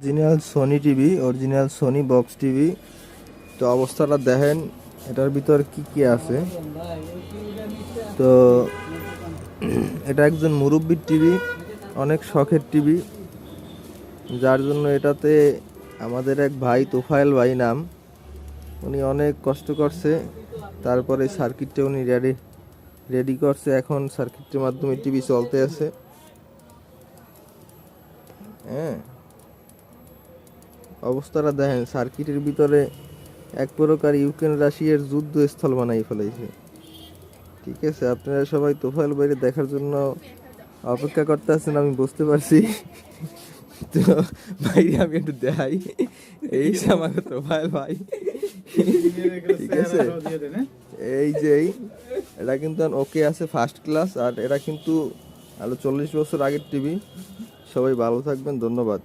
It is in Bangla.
Original Sony TV, original Sony box TV. তো অবস্থাটা দেখেন, এটার ভিতর কি কি আছে। তো এটা একজন মুরব্বির টিভি, অনেক শখের টিভি, যার জন্য এটাতে আমাদের এক ভাই, তোফায়েল ভাই নাম, উনি অনেক কষ্ট করছে। তারপরে সার্কিটটা উনি রেডি করছে। এখন সার্কিটের মাধ্যমে টিভি চলতে আছে। হ্যাঁ, অবস্থাটা দেখেন, সার্কিটের ভিতরে এক প্রকার ইউক্রেন রাশিয়ার যুদ্ধ স্থল বানাই ফেলাইছে। ঠিক আছে, আপনারা সবাই তোফায়েল ভাইরে দেখার জন্য অপেক্ষা করতে আছেন, আমি বুঝতে পারছি। তো ভাইরে আমি একটু দেখাই, এই যে আমার তোফায়েল ভাই। ঠিক আছে, এই যে এটা কিন্তু ওকে আছে, ফার্স্ট ক্লাস। আর এটা কিন্তু আরো 40 বছর আগের টিভি। সবাই ভালো থাকবেন, ধন্যবাদ।